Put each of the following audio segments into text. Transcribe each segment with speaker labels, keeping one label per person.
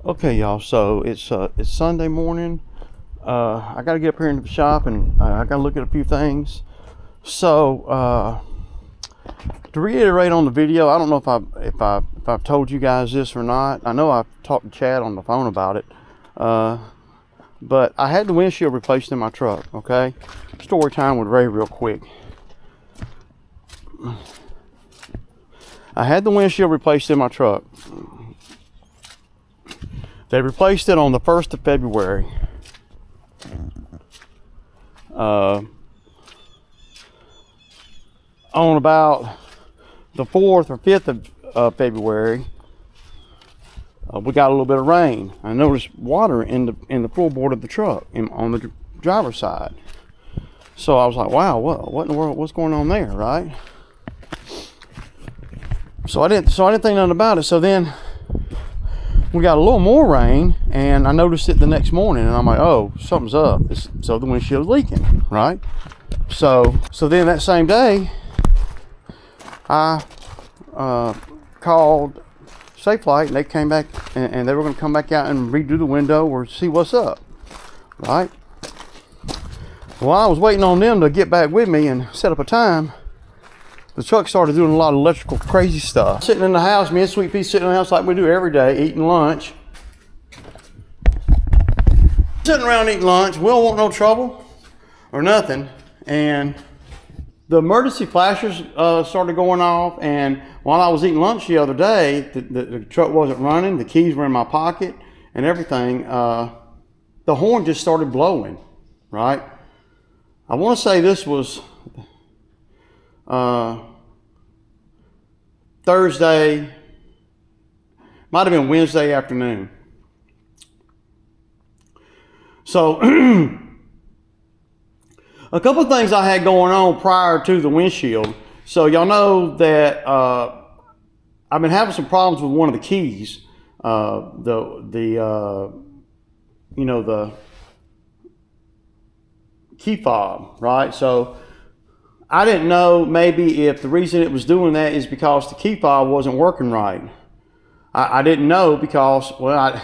Speaker 1: Okay, y'all. So it's Sunday morning. I got to get up here into the shop and I got to look at a few things. So to reiterate on the video, I don't know if I've told you guys this or not. I know I've talked to Chad on the phone about it, but I had the windshield replaced in my truck. Okay, story time with Ray real quick. I had the windshield replaced in my truck. They replaced it on the 1st of February. On about the 4th or 5th of February, we got a little bit of rain. I noticed water in the floorboard of the truck on the driver's side. So I was like, wow, what in the world, what's going on there, right? So I didn't think nothing about it. So then we got a little more rain, and I noticed it the next morning, and I'm like, oh, something's up. So the windshield's leaking, right? So then that same day, I called Safelite, and they came back, and they were going to come back out and redo the window or see what's up, right? Well, I was waiting on them to get back with me and set up a time. The truck started doing a lot of electrical crazy stuff. Sitting in the house, me and Sweet Pea sitting in the house like we do every day, eating lunch. Sitting around eating lunch, we don't want no trouble or nothing. And the emergency flashers started going off, and while I was eating lunch the other day, the truck wasn't running, the keys were in my pocket and everything. The horn just started blowing, right? I want to say this was Thursday, might have been Wednesday afternoon. So a couple of things I had going on prior to the windshield. So y'all know that I've been having some problems with one of the keys, the key fob, right? So I didn't know maybe if the reason it was doing that is because the key fob wasn't working right. I didn't know because, well,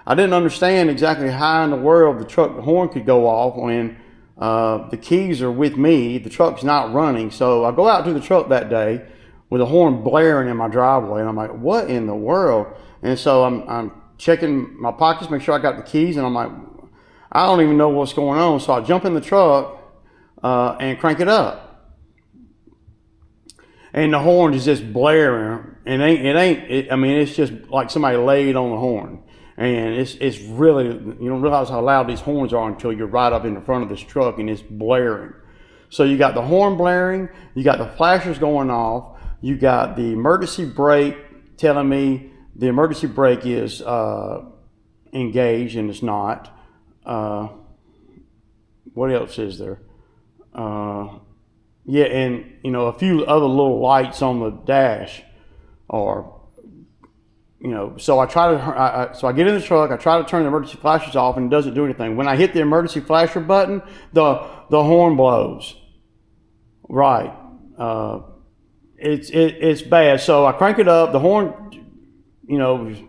Speaker 1: I didn't understand exactly how in the world the truck horn could go off when the keys are with me, the truck's not running. So I go out to the truck that day with a horn blaring in my driveway, and I'm like, what in the world? And so I'm checking my pockets, make sure I got the keys, and I'm like, I don't even know what's going on. So I jump in the truck and crank it up. And the horn is just blaring, and I mean, it's just like somebody laid on the horn. And it's really, you don't realize how loud these horns are until you're right up in the front of this truck and it's blaring. So you got the horn blaring, you got the flashers going off, you got the emergency brake telling me the emergency brake is engaged and it's not. What else is there? Yeah, and a few other little lights on the dash are, so I try to, so I get in the truck, I try to turn the emergency flashers off, and it doesn't do anything. When I hit the emergency flasher button, the horn blows. Right. It's bad. So I crank it up. The horn,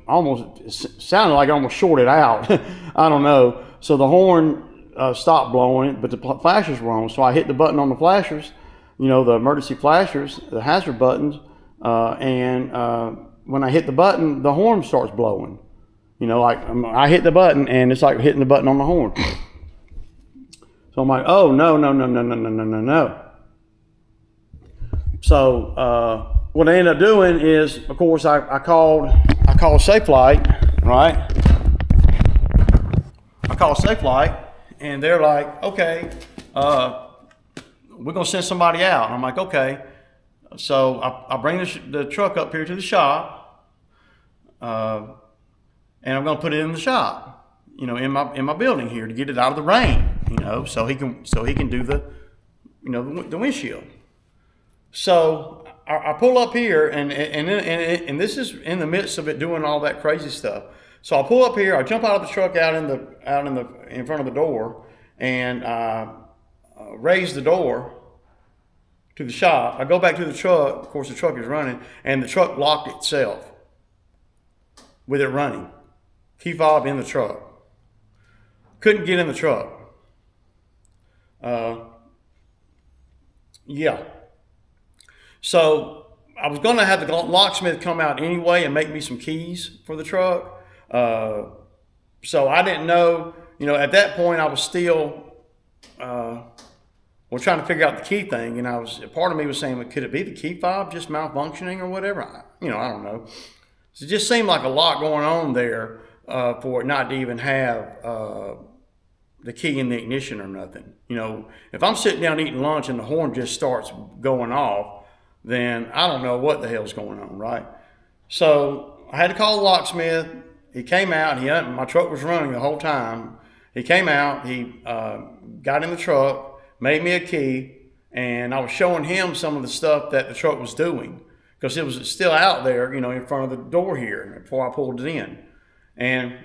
Speaker 1: almost sounded like I almost shorted out. I don't know. So the horn stopped blowing, but the flashers were on. So I hit the button on the flashers, the emergency flashers, the hazard buttons, and when I hit the button, the horn starts blowing. Like I hit the button, and it's like hitting the button on the horn. So I'm like, oh, no. So what I ended up doing is, of course, I called Safelite, right? I called Safelite, and they're like, okay, we're gonna send somebody out. And I'm like, okay. So I bring the truck up here to the shop, and I'm gonna put it in the shop, in my building here to get it out of the rain, so he can do the windshield. So I pull up here, and this is in the midst of it doing all that crazy stuff. So I pull up here, I jump out of the truck out in front of the door, and raise the door to the shop. I go back to the truck. Of course, the truck is running, and the truck locked itself with it running. key fob in the truck. Couldn't get in the truck. Yeah. So I was going to have the locksmith come out anyway and make me some keys for the truck. So I didn't know, at that point I was still trying to figure out the key thing, and part of me was saying, well, could it be the key fob just malfunctioning or whatever? I don't know. So it just seemed like a lot going on there for it not to even have the key in the ignition or nothing. If I'm sitting down eating lunch and the horn just starts going off, then I don't know what the hell's going on, right? So I had to call the locksmith. He came out. My truck was running the whole time. He came out. He got in the truck, made me a key, and I was showing him some of the stuff that the truck was doing because it was still out there, in front of the door here before I pulled it in. And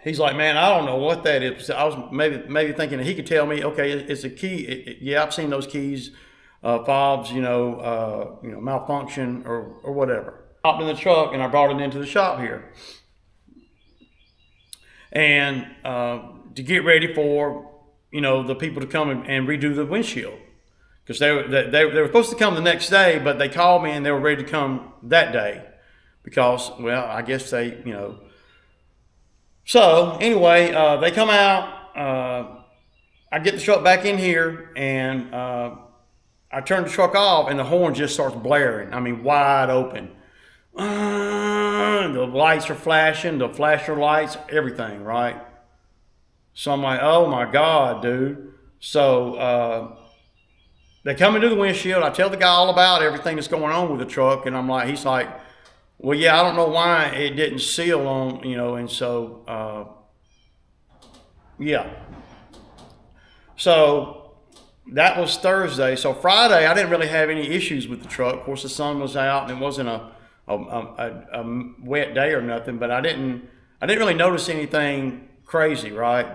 Speaker 1: he's like, man, I don't know what that is. I was maybe thinking that he could tell me, okay, it's a key. Yeah, I've seen those keys, fobs, malfunction or whatever. Hopped in the truck and I brought it into the shop here. And to get ready for, the people to come and redo the windshield. Because they were supposed to come the next day, but they called me and they were ready to come that day. Because, well, I guess they, So anyway, they come out. I get the truck back in here, and I turn the truck off, and the horn just starts blaring. I mean, wide open. The lights are flashing, the flasher lights, everything, right? So I'm like, oh my God, dude. So they come into the windshield. I tell the guy all about everything that's going on with the truck, and he's like, well, yeah, I don't know why it didn't seal on, and so, yeah. So that was Thursday. So Friday, I didn't really have any issues with the truck. Of course, the sun was out, and it wasn't a wet day or nothing, but I didn't really notice anything crazy, right?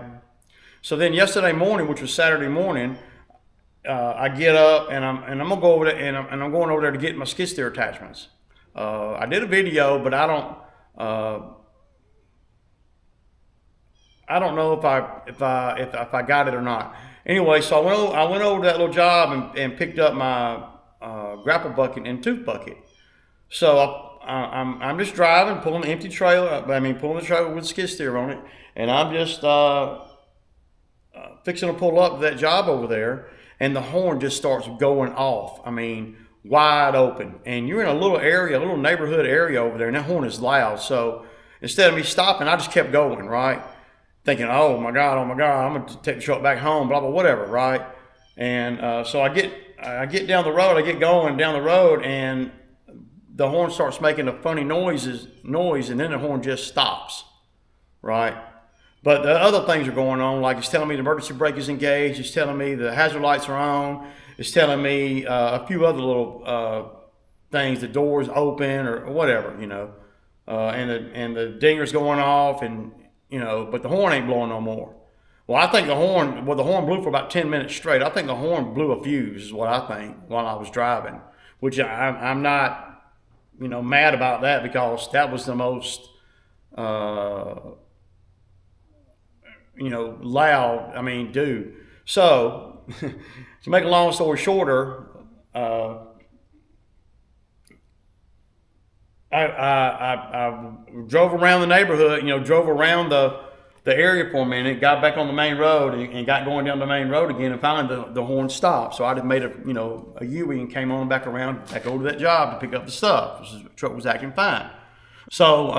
Speaker 1: So then yesterday morning, which was Saturday morning, I get up and I'm gonna go over there and I'm going over there to get my skid steer attachments. I did a video, but I don't know if I got it or not. Anyway, so I went over to that little job and picked up my grapple bucket and tooth bucket. So I'm just driving, pulling the empty trailer. Pulling the trailer with skid steer on it, and I'm just fixing to pull up to that job over there, and the horn just starts going off. Wide open, and you're in a little area, a little neighborhood area over there, and that horn is loud. So instead of me stopping, I just kept going, right? Thinking, oh my God, I'm gonna take the truck back home, blah blah, whatever, right? And so I get down the road, I get going down the road, and the horn starts making a funny noise, and then the horn just stops, right? But the other things are going on, like it's telling me the emergency brake is engaged, it's telling me the hazard lights are on, it's telling me a few other little things, the door's open or whatever, and the dinger's going off, and but the horn ain't blowing no more. Well, I think the horn blew for about 10 minutes straight. I think the horn blew a fuse, is what I think, while I was driving, which I'm not, mad about that, because that was the most, loud. Dude. So, to make a long story shorter, I drove around the neighborhood, drove around the area for a minute, got back on the main road and got going down the main road again, and finally the horn stopped. So I just made a U-E and came on back around, back over to that job to pick up the stuff. The truck was acting fine. So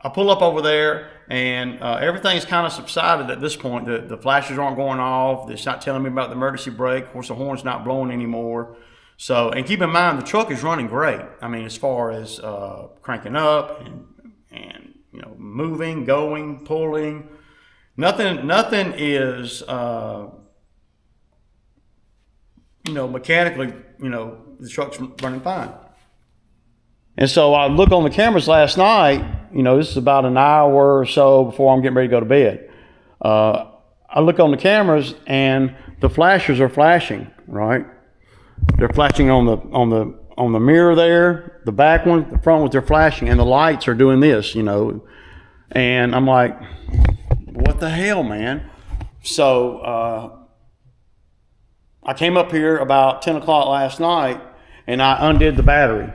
Speaker 1: I pull up over there, and everything's kind of subsided at this point. The flashes aren't going off. It's not telling me about the emergency brake. Of course, the horn's not blowing anymore. So, and keep in mind, the truck is running great. As far as cranking up and moving, going, pulling, nothing is mechanically, the truck's running fine. And so I look on the cameras last night. This is about an hour or so before I'm getting ready to go to bed. I look on the cameras, and the flashers are flashing, right? They're flashing on on the mirror there, the back one, the front ones, they're flashing, and the lights are doing this, you know. And I'm like, what the hell, man? So I came up here about 10 o'clock last night, and I undid the battery.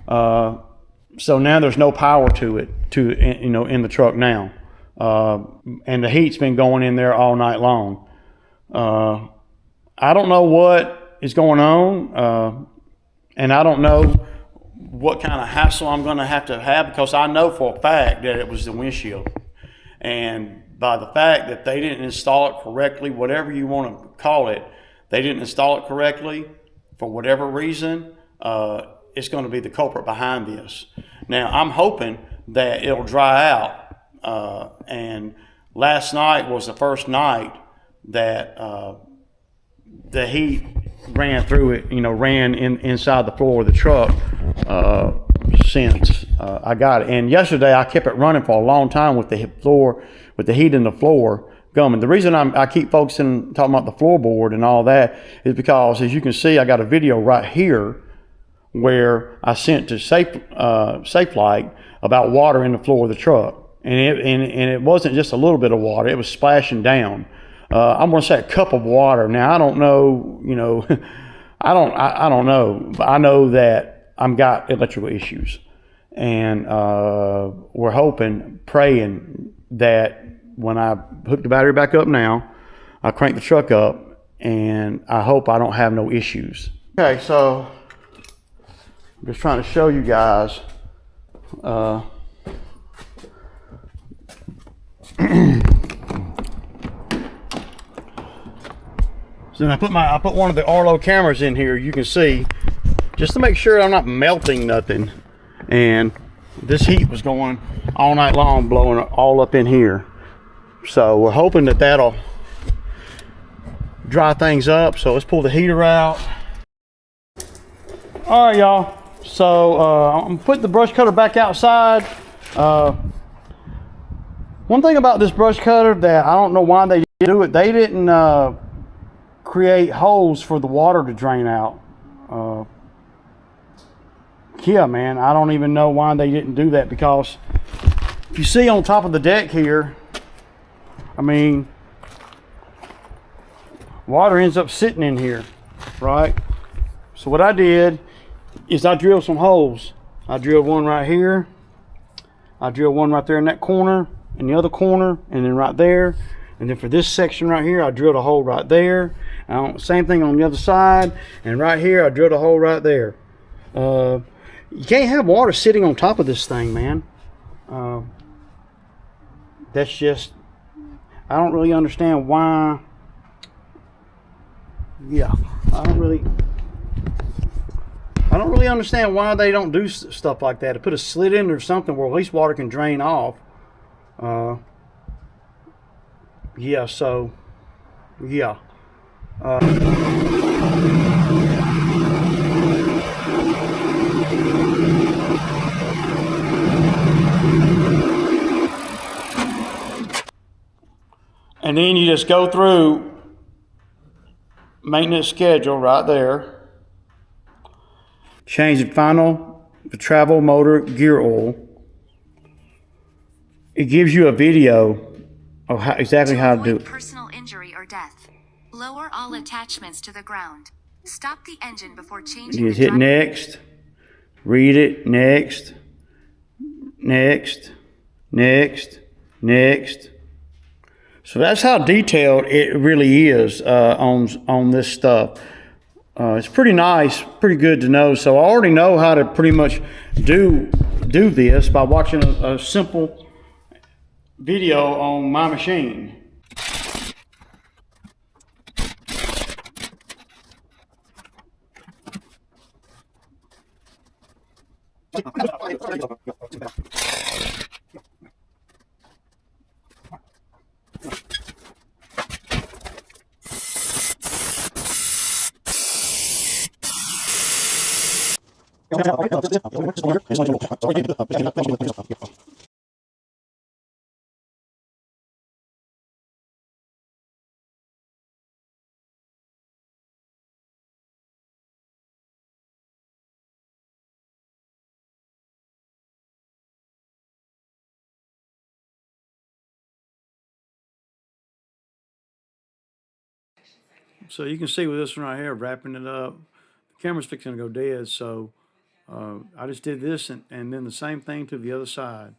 Speaker 1: So now there's no power to it, you know, in the truck now. And the heat's been going in there all night long. I don't know what is going on, and I don't know what kind of hassle I'm going to have because I know for a fact that it was the windshield. And by the fact that they didn't install it correctly, whatever you want to call it, they didn't install it correctly for whatever reason, it's going to be the culprit behind this. Now, I'm hoping that it'll dry out. And last night was the first night that the heat ran through it, you know, ran inside the floor of the truck since I got it. And yesterday I kept it running for a long time with the heat in the floor going. The reason I keep focusing, talking about the floorboard and all that, is because, as you can see, I got a video right here where I sent to Safelight about water in the floor of the truck. And it wasn't just a little bit of water, it was splashing down. I'm going to say a cup of water. Now, I don't know, you know, I don't know, but I know that I've got electrical issues. And we're hoping, praying that when I hook the battery back up now, I crank the truck up, and I hope I don't have no issues. Okay, so I'm just trying to show you guys. So then I put one of the Arlo cameras in here, you can see, just to make sure I'm not melting nothing. And this heat was going all night long, blowing all up in here. So we're hoping that that'll dry things up. So let's pull the heater out. All right, y'all. So I'm putting the brush cutter back outside. One thing about this brush cutter that I don't know why they do it, they didn't create holes for the water to drain out. Yeah, man, I don't even know why they didn't do that, because if you see on top of the deck here, I mean, water ends up sitting in here, right? So what I did is I drilled some holes. I drilled one right here. I drilled one right there in that corner, in the other corner, and then right there. And then for this section right here, I drilled a hole right there. Same thing on the other side. And right here, I drilled a hole right there. You can't have water sitting on top of this thing, man. That's just, I don't really understand why. Yeah, I don't really understand why they don't do stuff like that. To put a slit in or something where at least water can drain off. Yeah, so, yeah. And then you just go through maintenance schedule right there. Change the travel motor gear oil. It gives you a video of exactly how to do it.
Speaker 2: Personal injury or death. Lower all attachments to the ground. Stop the engine before changing.
Speaker 1: You just hit next. Read it. Next. Next. Next. Next. So that's how detailed it really is on this stuff. It's pretty nice, pretty good to know. So I already know how to pretty much do this by watching a simple video on my machine. So you can see with this one right here, wrapping it up, the camera's fixing to go dead. So I just did this and then the same thing to the other side.